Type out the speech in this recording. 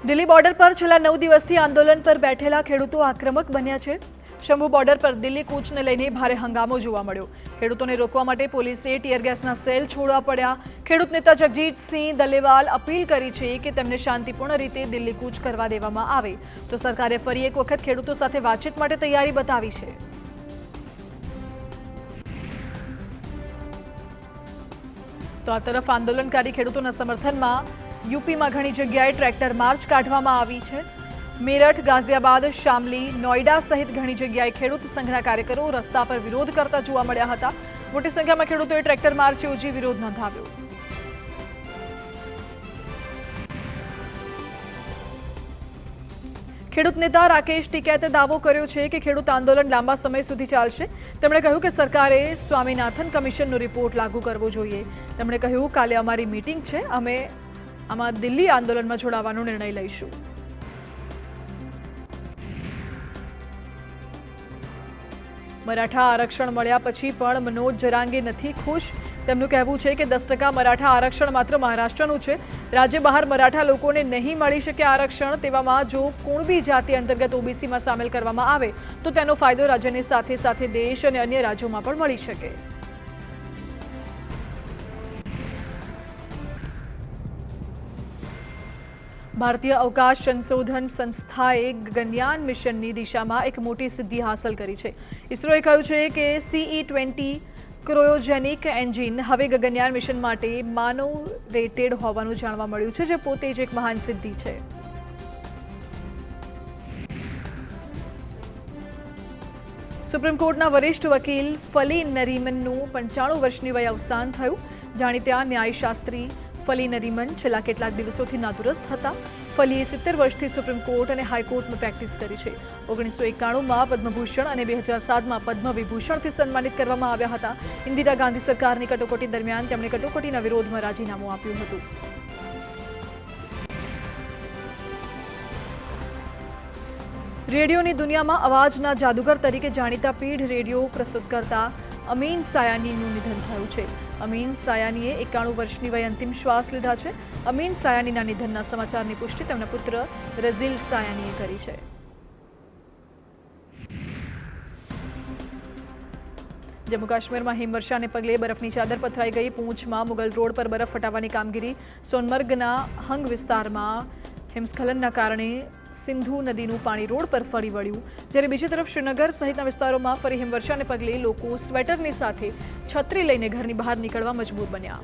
Delhi border પર છેલ્લા 9 દિવસથી આંદોલન પર બેઠેલા ખેડૂતો આક્રમક બન્યા છે। શંભુ બોર્ડર પર દિલ્હી કૂચને લઈને ભારે હંગામો જોવા મળ્યો। ખેડૂતોને રોકવા માટે પોલીસે ટીયર ગેસના સેલ છોડવા પડ્યા। ખેડૂત નેતા જગજીતસિંહ દલેવાલ અપીલ કરી છે કે તેમને શાંતિપૂર્ણ રીતે દિલ્હી કૂચ કરવા દેવામાં આવે તો સરકારે ફરી એક વખત ખેડૂતો સાથે વાતચીત માટે તૈયારી બતાવી છે। તો આ તરફ આંદોલનકારી ખેડૂતોના સમર્થનમાં यूपीમાં ઘણી જગ્યાએ ટ્રેક્ટર માર્ચ કાઢવામાં આવી છે। મેરઠ, ગાઝિયાબાદ, શામલી, નોઈડા સહિત ઘણી જગ્યાએ ખેડૂત સંઘના કાર્યકરો રસ્તા પર વિરોધ કરતા જોવા મળ્યા હતા। મોટી સંખ્યામાં ખેડૂતોએ ટ્રેક્ટર માર્ચ યોજી વિરોધ નોંધાવ્યો। ખેડૂત નેતા રાકેશ ટિકૈતે દાવો કર્યો છે કે ખેડૂત આંદોલન લાંબા સમય સુધી ચાલશે। તેમણે કહ્યું કે સરકારે સ્વામીનાથન કમિશનનો રિપોર્ટ લાગુ કરવો જોઈએ। તેમણે કહ્યું, કાલે અમારી મીટિંગ છે, અમે આમાં દિલ્હી આંદોલનમાં જોડાવાનો નિર્ણય લઈશું। મરાઠા આરક્ષણ મળ્યા પછી પણ મનોજ જરાંગે નથી ખુશ। તેમનું કહેવું છે કે 10% મરાઠા આરક્ષણ માત્ર મહારાષ્ટ્રનું છે। રાજ્ય બહાર મરાઠા લોકોને નહીં મળી શકે આરક્ષણ। તેવામાં જો કુણબી જાતિ અંતર્ગત ઓબીસીમાં સામેલ કરવામાં આવે તો તેનો ફાયદો રાજ્યની સાથે સાથે દેશ અને અન્ય રાજ્યોમાં પણ મળી શકે। ભારતીય અવકાશ સંશોધન સંસ્થાએ ગગનયાન મિશનની દિશામાં એક મોટી સિદ્ધિ હાંસલ કરી છે। ઇસરોએ કહ્યું છે કે CE-20 ક્રાયોજેનિક એન્જિન હવે ગગનયાન મિશન માટે માનવ રેટેડ હોવાનું જાણવા મળ્યું છે, જે પોતે જ એક મહાન સિદ્ધિ છે। સુપ્રીમ કોર્ટના વરિષ્ઠ વકીલ ફલી નરીમનનું 95 વર્ષની વયે અવસાન થયું। જાણીતા ન્યાયશાસ્ત્રી ફલી નરીમન છેલ્લા કેટલાક દિવસોથી નાદુરસ્ત હતા। ફલીએ 70 વર્ષથી સુપ્રીમ કોર્ટ અને હાઈકોર્ટમાં પ્રેક્ટિસ કરી છે। 1991માં પદ્મભૂષણ અને 2007માં પદ્મ વિભૂષણથી સન્માનિત કરવામાં આવ્યા હતા। ઇન્દિરા ગાંધી સરકારની કટોકટી દરમિયાન તેમણે કટોકટીના વિરોધમાં રાજીનામું આપ્યું હતું। રેડિયોની દુનિયામાં અવાજના જાદુગર તરીકે જાણીતા પીઢ રેડિયો પ્રસ્તુત કરતા અમીન સાયાનીનું નિધન થયું છે। અમીન સાયાનીએ 91 વર્ષની વયે અંતિમ શ્વાસ લીધા છે। અમીન સાયાનીના નિધનના સમાચારની પુષ્ટિ તેમના પુત્ર રઝીલ સાયાનીએ કરી છે। જમ્મુ કાશ્મીરમાં હિમવર્ષાને પગલે બરફની ચાદર પથરાઈ ગઈ। પૂંછમાં મુગલ રોડ પર બરફ હટાવવાની કામગીરી। સોનમર્ગના હંગ વિસ્તારમાં હિમસ્ખલનના કારણે સિંધુ નદીનું પાણી રોડ પર ફરી વળ્યું, જ્યારે બીજી તરફ શ્રીનગર સહિતના વિસ્તારોમાં ફરી હિમવર્ષાને પગલે લોકો સ્વેટરની સાથે છત્રી લઈને ઘરની બહાર નીકળવા મજબૂર બન્યા।